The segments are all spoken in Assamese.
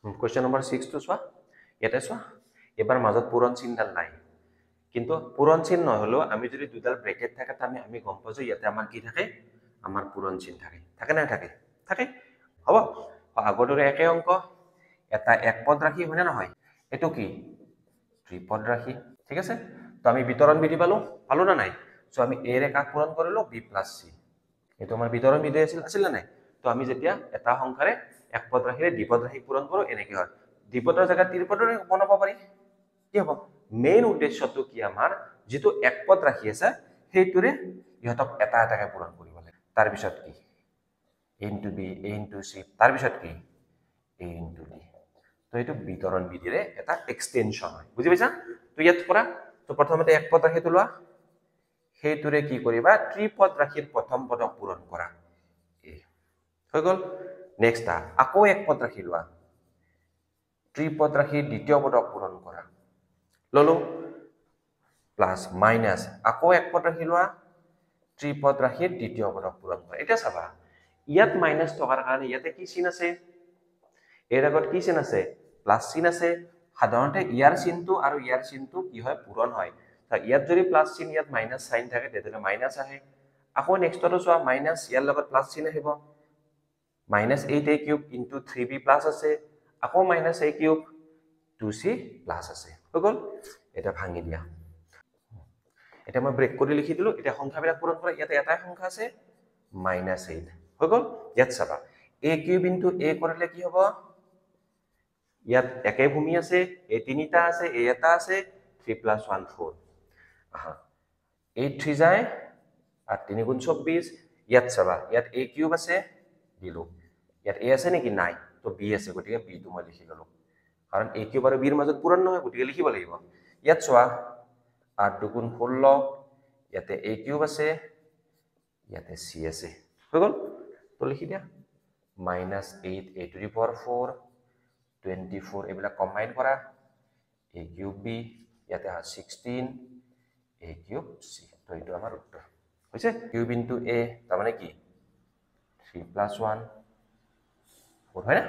কুৱেশ্যন নম্বৰ 6 টো চোৱা ইয়াতে চোৱা এবাৰ মাজত পূৰণ চিহ্নডাল নাই কিন্তু পূৰণ চিহ্ন নহলেও আমি যদি দুডাল ব্ৰেকেট থাকে আমি গম পাওঁ যে ইয়াতে আমাৰ কি থাকে আমাৰ পূৰণ চিহ্ন থাকে থাকে না থাকে থাকে হ'ব আগৰ দৰে একে অংক এটা এক পদ ৰাশি হয়নে নহয় এটো কি ত্ৰিপদ ৰাশি ঠিক আছে তো আমি বিতৰণ বিধি পালো না নাই সো আমি a ৰে কাক পূৰণ কৰিলো b + c এটো আমাৰ বিতৰণ বিধি আছিল না নাই তো আমি যেতিয়া এটা সংখ্যাৰে এক পদ ৰাশিৰে দ্বিপদ ৰাশি পূৰণ কৰো এনেকৈ হয় দ্বিপদৰ জায়গাত ত্ৰিপদৰ বনাব পাৰি কি হ'ব মেইন উদ্দেশ্যটো কি আমাৰ যেটো এক পদ ৰাখি আছে সেইটোৰে ইহতক এটা এটাকে পূৰণ কৰিব লাগে তাৰ পিছত কি a * b a * c তাৰ পিছত কি a * d তো এইটো বিতৰণ বিধিৰে এটা এক্সটেনশন হয় বুজি পাইছা তো ইয়াত পৰা তো প্ৰথমতে এক পদ ৰাখিটো লোৱা সেইটোৰে কি কৰিবা ত্ৰিপদ ৰাশিৰ প্ৰথম পদক পূৰণ কৰা a হৈ গল নেক্সট আকৌ এক পদ ৰাখি লোৱা ত্ৰিপদ ৰাশিৰ দ্বিতীয় পদক পূৰণ কৰা ললো প্লাস মাইনাস আকৌ এক পদ ৰাখি লোৱা ত্ৰিপদ ৰাশিৰ দ্বিতীয় পদক পূৰণ কৰা এটা চাবা ইয়াত মাইনাস টকাৰ কাৰণে ইয়াতে কি চিন আছে এৰ আগত কি চিন আছে প্লাস চিন আছে সাধাৰণতে ইয়াৰ চিনটো আৰু ইয়াৰ চিনটো কি হয় পূৰণ হয় তা ইয়াত যদি প্লাস চিন ইয়াত মাইনাস সাইন থাকে তেতিয়ালে মাইনাস আহে আকৌ নেক্সটটো চোৱা মাইনাস ইয়াৰ লগত প্লাস চিন আহিব -8a³ * 3b প্লাস আছে আকৌ -a³ 2c প্লাস আছে হৈ গল এটা ভাঙি দিয়া এটা মই ব্ৰেক কৰি লিখি দিলো এটা সংখ্যাবিলাক পূৰণ কৰা ইয়াতে এটাই সংখ্যা আছে -8 হৈ গল ইয়াত চাবা a³ * a কৰিলে কি হ'ব ইয়াত একে ভূমি আছে a তিনিটা আছে a এটা আছে 3 + 1 4 আহা 8 3 যায় আর 3 * 24 ইয়াত চাবা ইয়াত a³ আছে দিলো ইয়াত a আছে নেকি নাই তো b আছে গটিকে b টো মই লিখি ললো কাৰণ a³ আৰু b ৰ মাজত পূৰণ নহয় গটিকে লিখিব লাগিব ইয়াত চোৱা 8 * 2 = 16 ইয়াতে a³ আছে ইয়াতে c আছে হৈ গল তো লিখি দিয়া -8a⁴ 24 এবিলাক কম্বাইন কৰা a³ b ইয়াতে 16 a³ c তো এইটো আমাৰ উত্তৰ হৈছে কিউব ইনটু a তাৰ মানে কি 3 + 1 4 হয় না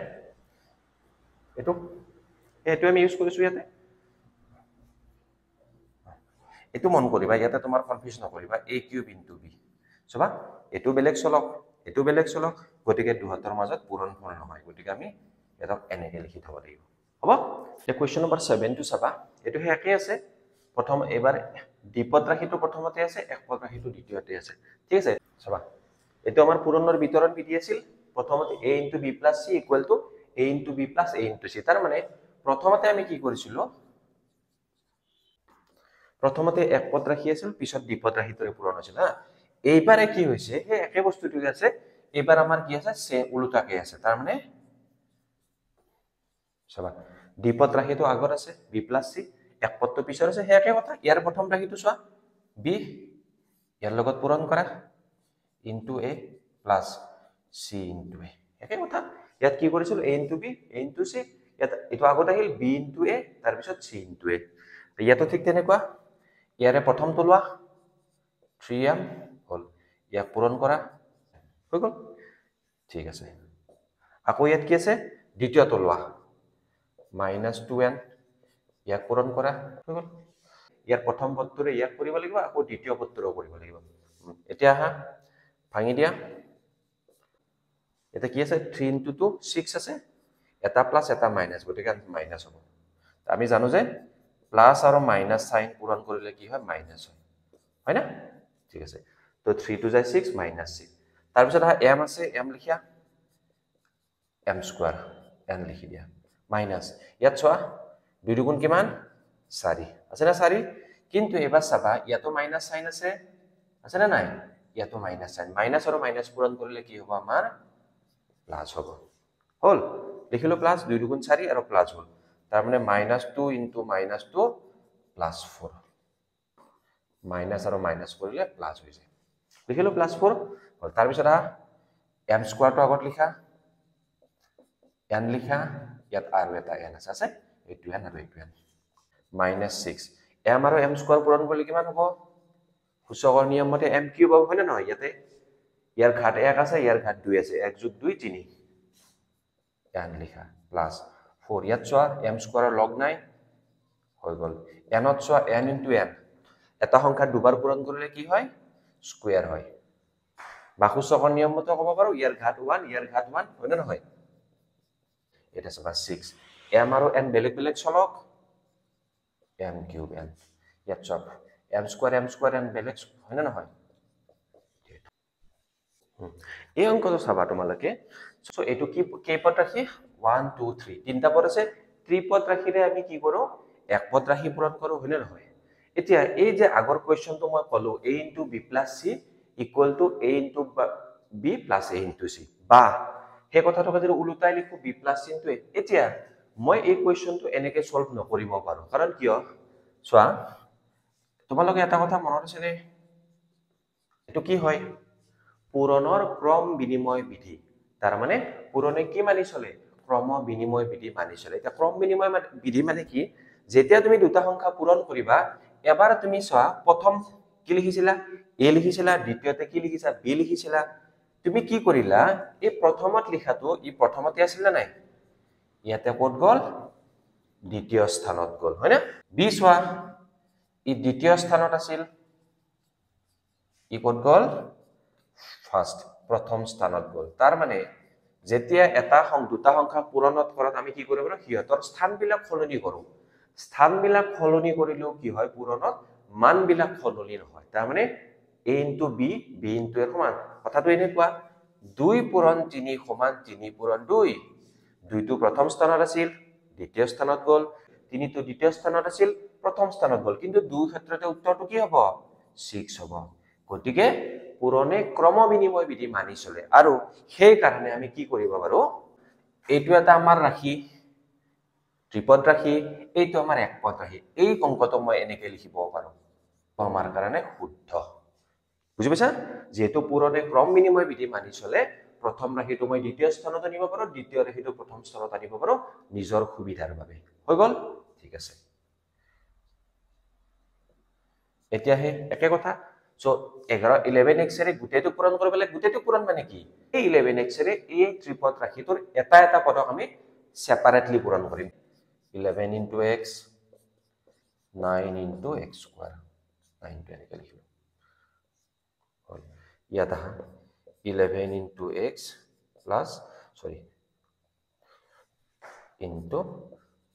এটো আমি ইউজ কৰিছো ইয়াতে এটো মন কৰিবা ইয়াতে তোমাৰ কনফিউজ নকৰিবা a³ ইনটু b সবা এটো বেলেগ চলক গটিকে দুহাতৰ মাজত পূৰণ ফল নহয় গটিকে আমি এটা এনেকে লিখি থব লাগিব হ'ব এই কোৱেশ্চন নম্বৰ 7 টো চাবা এটো হেকে আছে প্ৰথম এবাৰ দ্বিপদ ৰাশিটো প্ৰথমতে আছে এক পদ ৰাশিটো দ্বিতীয়তে আছে ঠিক আছে সবা এটো আমাৰ পূৰণৰ বিতৰণ বিধি আছিল প্ৰথমতে a * b + c = a * b + a * c তাৰ মানে প্ৰথমতে আমি কি কৰিছিল প্ৰথমতে এক পদ ৰাশি আছিল পিছত দ্বিপদ ৰাশিটোৰে পূৰণ হৈছিল হা এইবাৰে কি হৈছে হে একে বস্তুটো আছে এবাৰ আমাৰ কি আছে সে উল্টাকে আছে তাৰ মানে সবা দ্বিপদ ৰাশিটো আগত আছে b + c এক পদটো পিছৰ আছে হে একে কথা ইয়াৰ প্ৰথম ৰাশিটো চোৱা b ইয়াৰ লগত পূৰণ কৰা into a plus c into a একে কথা ইয়াত কি কৰিছিল a into b a into c ইয়াত এটো আগত আহিল b into a তাৰ পিছত c into a ইয়াতো ঠিক তেনেকুৱা ইয়াৰে প্ৰথমটো লোৱা 3m হল ইয়াক পূৰণ কৰা হৈ গল ঠিক আছে আকৌ ইয়াত কি আছে দ্বিতীয়টো লোৱা -2n ইয়াক পূৰণ কৰা হৈ গল ইয়াৰ প্ৰথম পদটোৰে ইয়াক কৰিব লাগিব আকৌ দ্বিতীয় পদটোৰেও কৰিব লাগিব এতিয়া হা ভাঙি দিয়া এটা কি আছে 3 * 2 6 আছে এটা প্লাস এটা মাইনাস গটিকে মাইনাস হ'ব আমি জানো যে প্লাস আৰু মাইনাস সাইন পূৰণ কৰিলে কি হয় মাইনাস হয় না ঠিক আছে তো 3 * 2 = 6 -6 তাৰ পিছত m আছে m লিখিয়া m² n লিখি দিয়া মাইনাস ইয়াত চোৱা 2 দুগুণ কিমান 4 আছে না 4 কিন্তু এবাৰ চাবা ইয়াতো মাইনাস সাইন আছে না নাই ইয়াতো মাইনাস সাইন মাইনাস আৰু মাইনাস পূৰণ কৰিলে কি হ'ব আমাৰ প্লাস হ'ব হল লিখিলো প্লাস 2 দুগুণ 4 আৰু প্লাস হল তাৰ মানে -2 * -2 +4 মাইনাস আৰু মাইনাস কৰিলে প্লাস হৈ যায় লিখিলো +4 হল তাৰ পিছত m² টো আগত লিখা n লিখা ইয়াত আৰু এটা n আছে এইটো n আৰু এইটো n -6 m আৰু m² পূৰণ কৰিলে কিমান হ'ব সূচকৰ নিয়ম মতে m³ হ'ব হয় না নহয় ইয়াতে ইয়াৰ ঘাত 1 আছে ইয়াৰ ঘাত 2 আছে 1 + 2 = 3 n লিখা প্লাস 4 ইয়াত চোৱা m স্কয়াৰৰ লগ নাই হৈ গল nত চোৱা n * n এটা সংখ্যা দুবাৰ পূৰণ কৰিলে কি হয় স্কয়াৰ হয় বাসূচকৰ নিয়ম মতে ক'ব পাৰো ইয়াৰ ঘাত 1 ইয়াৰ ঘাত 1 হয় না নহয় এটা চাবা 6 m আৰু n বেলেগ বেলেগ চলক m কিউব n ইয়াত চব m স্কয়াৰ n বেলেগ হয় না নহয় এই অংকটো চাবা তোমালোকে সো এটো কি পদ ৰাখি 1 2 3 তিনটা পদ আছে ত্ৰিপদ ৰাখিৰে আমি কি কৰো এক পদ ৰাখি পূৰণ কৰো হয় না নহয় এতিয়া এই যে আগৰ কোৱেশ্চনটো মই কলো a * b + c = a * b + a * c বা সেই কথাটো যদি উলটাই লিখো b + c * a এতিয়া মই এই কোৱেশ্চনটো এনেকে সলভ নকৰিব পাৰো কাৰণ কিয় চোৱা তোমালোকে এটা কথা মনত আছে নে এটো কি হয় পূৰণৰ ক্ৰম বিনিময় বিধি তাৰ মানে পূৰণে কি মানি চলে ক্ৰম বিনিময় বিধি মানি চলে এটা ক্ৰম বিনিময় বিধি মানে কি যেতিয়া তুমি দুটা সংখ্যা পূৰণ কৰিবা এবাৰ তুমি চোৱা প্ৰথম কি লিখিছিলা a লিখিছিলা দ্বিতীয়তে কি লিখিছা b লিখিছিলা তুমি কি কৰিলা এই প্ৰথমত লিখাটো ই প্ৰথমতে আছিল না নাই ইয়াতে ক'ত গল দ্বিতীয় স্থানত গল হয় না b চোৱা ই দ্বিতীয় স্থানত আছিল ই ক'ত গল ফাৰ্স্ট প্ৰথম স্থানত গল তাৰ মানে যেতিয়া এটা দুটা সংখ্যা পূৰণত কৰাত আমি কি কৰিব লাগিব হিয়তৰ স্থানবিলাক সলনি কৰো স্থানবিলাক সলনি কৰিলেও কি হয় পূৰণত মানবিলাক সলনি নহয় তাৰ মানে a * b b * a সমান কথাটো এনেকুৱা 2 পূৰণ 3 সমান 3 পূৰণ 2 2টো প্ৰথম স্থানত আছিল দ্বিতীয় স্থানত গল 3টো দ্বিতীয় স্থানত আছিল প্ৰথম স্থানত গল কিন্তু দুই ক্ষেত্ৰতে উত্তৰটো কি হ'ব 6 হ'ব গতিকে পূৰণে ক্ৰম বিনিময় বিধি মানি চলে আৰু সেই কাৰণে আমি কি কৰিব পাৰো এইটো এটা আমাৰ ৰাখি ত্ৰিপদ ৰাখি এইটো আমাৰ এক পদ ৰাখি এই অংকটো মই এনেকৈ লিখিব পাৰো আমাৰ কাৰণে শুদ্ধ বুজি পাইছা যেহেতু পূৰণে ক্ৰম বিনিময় বিধি মানি চলে প্ৰথম ৰাখিটো মই দ্বিতীয় স্থানত আনিব পাৰো দ্বিতীয় ৰাখিটো প্ৰথম স্থানত আনিব পাৰো নিজৰ সুবিধাৰ বাবে হৈ গল ঠিক আছে এতিয়া হে একে কথা So 11x ৰে গুটেটো পূৰণ কৰিবলে গুটেটো পূৰণ মানে কি এই 11x ৰে এই ত্ৰিপদ ৰাখিটোৰ এটা এটা পদক আমি সেপাৰেটলি পূৰণ কৰিম 11 * x 9 * x স্কয়াৰ 9 টো এনেকৈ লিখিলো হয় ইয়াত আহা 11 * x plus sorry into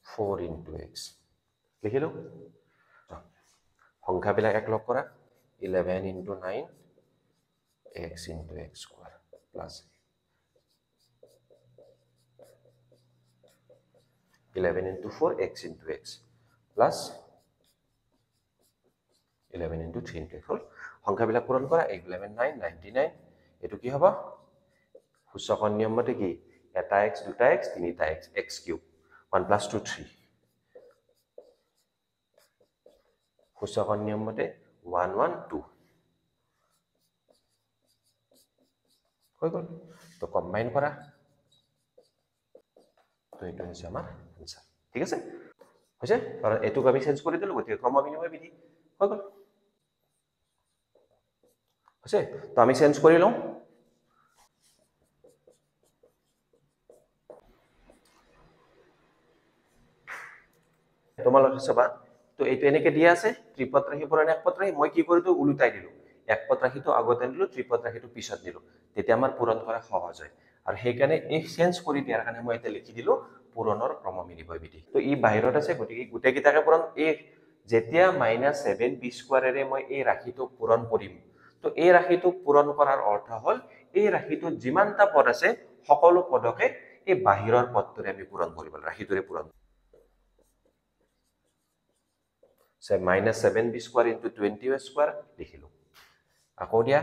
4 * x লিখিলো সংখ্যাবিলাক একলগ কৰা 11 * 9 x * x square plus 11 * 4 x * x plus 11 * 3 * x হল সংখ্যাবিলাক পূৰণ কৰা 11 9 99 এটো কি হ'ব সূচকৰ নিয়ম মতে কি এটা x দুটা x তিনিটা x x³ 1 + 2 3 সূচকৰ নিয়ম মতে 1 1 2 হৈ গল তো কম্বাইন কৰা তো এইটো হৈছে আমাৰ আনসাৰ ঠিক আছে হৈছে কাৰণ এটুক আমি চেঞ্জ কৰি দিলো গতিকে ক্ৰম বিনিময় বিধি হৈ গল হৈছে তো আমি চেঞ্জ কৰি লওঁ তোমালোকে চাবা তো এইটো এনেকে দিয়া আছে ত্ৰিপদ ৰাখি পূৰণ এক পদ ৰাখি মই কি কৰিলো উলুটাই দিলো এক পদ ৰাখিটো আগতে দিলো ত্ৰিপদ ৰাখিটো পিছত দিলো তেতিয়া আমাৰ পূৰণ কৰা সহজ হয় আৰু সেইকাৰণে এই চেঞ্জ কৰি দিয়াৰ কাৰণে মই এটা লিখি দিলো পূৰণৰ ক্ৰম বিনিময় বিধি তো ই বাহিৰত আছে গতিকে গুটে কিটাকে পূৰণ এই যেতিয়া -7b² ৰে মই এই ৰাখিটো পূৰণ কৰিম তো এই ৰাখিটো পূৰণ কৰাৰ অৰ্থ হল এই ৰাখিটো যিমানটা পদ আছে সকলো পদকে এই বাহিৰৰ পদটোৰে আমি পূৰণ কৰিব ৰাখিটোৰে পূৰণ So -7b² * 20a² লিখিলো আকৌ দিয়া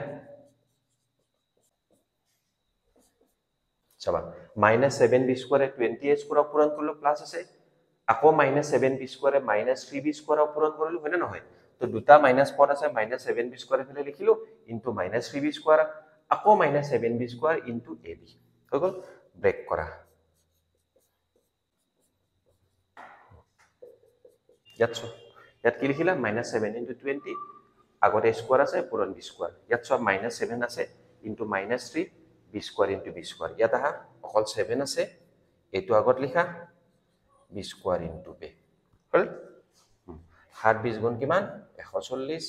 চাবা -7b² * 20a² পূৰণ কৰিলো প্লাস আছে আকৌ -7b² * -3b² পূৰণ কৰিলো হয়নে নহয় তো দুটা মাইনাস পদ আছে -7b² ফেলে লিখিলো ইনটু -3b² আকৌ -7b² ইনটু ab হৈ গল ব্ৰেক কৰা ইয়াত কি লিখিলা -7 * 20 আগতে স্কয়াৰ আছে পূৰণ b² ইয়াত সব -7 আছে ইনটু -3 b² ইনটু b² ইয়াত আহা অকল 7 আছে এটো আগত লিখা বি স্কোয়ার ইন্টু বি হল 7 20 গুণ কিমান 140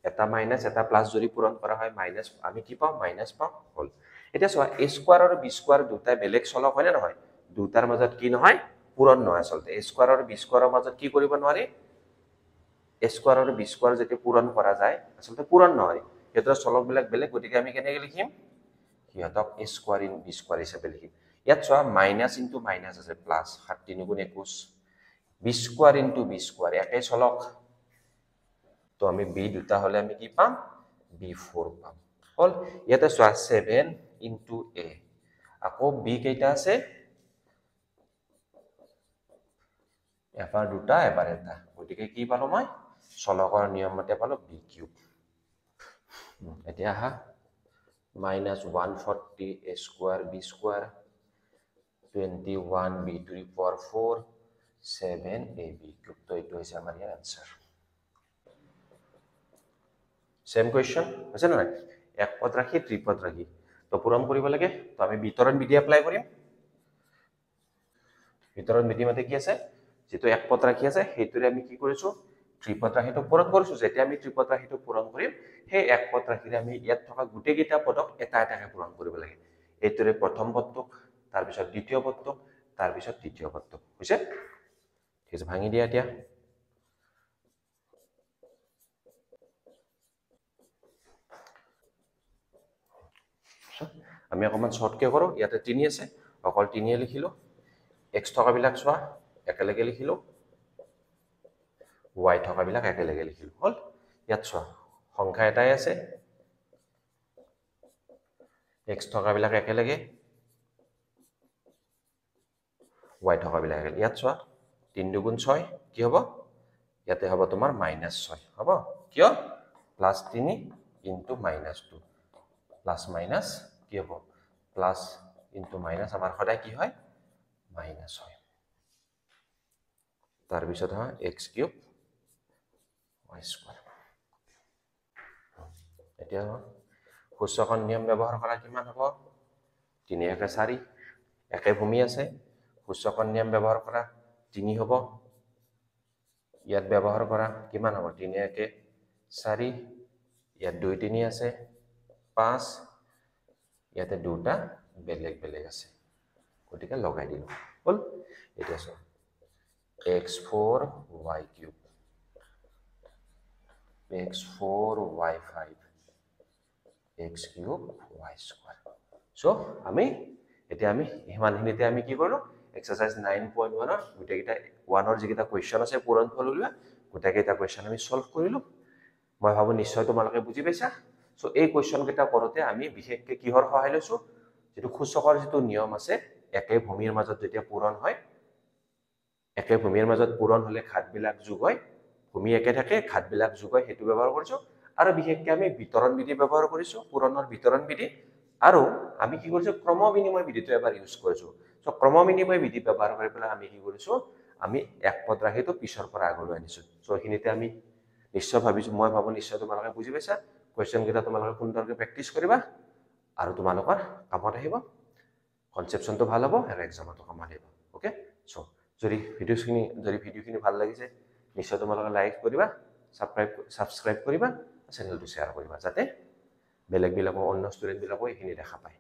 এটা মাইনাস এটা প্লাস যদি পূৰণ কৰা হয় মাইনাস আমি কি পাম মাইনাস পাম হল এতিয়া চোৱা a স্কোয়াৰ আৰু b স্কোয়াৰ দুটাই বেলেগ চলক হয় নে নহয় দুটাৰ মাজত কি নহয় পূৰণ নহয় আচলতে a স্কোয়াৰ আৰু b স্কোয়াৰৰ মাজত কি কৰিব নোৱাৰি a স্কোয়াৰ আৰু b স্কোয়াৰ যেতিয়া পূৰণ কৰা যায় আচলতে পূৰণ নহয় এটাৰ চলকবিলাক বেলেগ গতিকে আমি কেনেকৈ লিখিম সিহঁতক a square in b square হিচাপে লিখিম ইয়াত চোৱা মাইনাস ইনটু মাইনাস আছে প্লাস 7 3 গুণ 21 b square into b square একেই চলক তো আমি b দুটা হলে আমি কি পাম b4 পাম হল ইয়াতে চোৱা 7 ইনটু a আকৌ b কেইটা আছে এবাৰ দুটা এবাৰ এটা গতিকে কি পালো মই চলকৰ নিয়ম মতে পালো b কিউব এতিয়া হা minus 140 a square b square 21 b to the power 4 7 ab cube তো এইটো হৈছে আমাৰ ইয়াৰ আনসাৰ সেম কোৱেশ্চন আছে নহয় এক পদ ৰাখি ত্ৰিপদ ৰাখি তো পূৰণ কৰিব লাগে তো আমি বিতৰণ বিধি এপ্লাই কৰিম বিতৰণ বিধি মতে কি আছে যেটো এক পদ ৰাখি আছে হেতুৰে আমি কি কৰিছো ত্ৰিপদ ৰাশিটো পূৰণ কৰিছো যেতিয়া আমি ত্ৰিপদ ৰাশিটো পূৰণ কৰিম সেই এক পদ ৰাশিৰে আমি ইয়াত থকা গোটেই কেইটা পদক এটা এটাকে পূৰণ কৰিব লাগে এইটোৰে প্ৰথম পদটোক তাৰ পিছত দ্বিতীয় পদটোক তাৰ পিছত তৃতীয় পদটোক হৈছে ঠিক আছে ভাঙি দিয়া এতিয়া আমি অকমান শর্টকে কৰো ইয়াতে 3 আছে অকল 3 লিখিলো x থকা বিলাক চোৱা একেলগে লিখিলো y থকা বিলাক একেলগে লিখিলো হল ইয়াত চোৱা সংখ্যা এটাই আছে x থকা বিলাক একেলগে y থকা বিলাক একেলগে ইয়াত চোৱা 3 দুগুণ 6 কি হ'ব ইয়াতে হ'ব তোমাৰ -6 হ'ব কিয় +3 ইনটু -2 প্লাস মাইনাস কি হ'ব প্লাস ইনটু মাইনাস আমাৰ সদায় কি হয় মাইনাস হয় তাৰ পিছত হয় x কিউব y স্কয়াৰ এতিয়া সূচকন নিয়ম ব্যৱহাৰ কৰা কিমান হ'ব 3 1 4 একে ভূমি আছে সূচকন নিয়ম ব্যৱহাৰ কৰা 3 হ'ব ইয়াত ব্যৱহাৰ কৰা কিমান হ'ব 3 1 4 ইয়াত 2 3 আছে 5 ইয়াতে দুটা বেলেগ বেলেগ আছে গতিকে লগাই দিলো হল এটা আছে x4 y3 x4 y5 x3 y2 so আমি এতিয়া আমি ইমানখিনিতে আমি কি কৰিলো এক্সাৰসাইজ 9.1 ৰ গুটেকিটা 1 ৰ যিকিটা কোৱেশ্চন আছে পূৰণ ফল উলিয়া গুটেকিটা কোৱেশ্চন আমি সলভ কৰিলো মই ভাবো নিশ্চয় তোমালোকে বুজি পাইছা সো এই কোৱেশ্চন কেইটা কৰোতে আমি বিশেষকৈ কিহৰ সহায় লৈছো যেটো সূচকৰ যেটো নিয়ম আছে একে ভূমিৰ মাজত যেতিয়া পূৰণ হয় একে ভূমিৰ মাজত পূৰণ হলে ঘাতবিলাক যোগ হয় ভূমি একে থাকে ঘাতবিলাক যোগ হয় হেতু ব্যৱহাৰ কৰিছো আৰু বিশেষকৈ আমি বিতৰণ বিধি ব্যৱহাৰ কৰিছো পূৰণৰ বিতৰণ বিধি আৰু আমি কি কৰিছো ক্ৰম বিনিময় বিধিটো এবাৰ ইউজ কৰিছো সো ক্ৰম বিনিময় বিধি ব্যৱহাৰ কৰি পেলাই আমি কি কৰিছো আমি এক পদ ৰাখিটো পিছৰ পৰা আগলৈ আনিছো সো এখিনিতে আমি নিশ্চয় ভাবিছো মই ভাবো নিশ্চয় তোমালোকে বুজি পাইছা কোৱেশ্চন কেইটা তোমালোকে সুন্দৰকৈ প্ৰেক্টিস কৰিবা আৰু তোমালোকৰ কামত আহিব কনসেপচনটো ভাল হ'ব আৰু এক্সামটো কামত আহিব ওকে সো যদি ভিডিওখিনি ভাল লাগিছে নিশ্চয় তোমালোকে লাইক কৰিবা সাবস্ক্ৰাইব কৰিবা চেনেলটো শেয়াৰ কৰিবা যাতে বেলেগ বিলাকো অন্য ষ্টুডেন্ট বিলাকো এইখিনি দেখা পায়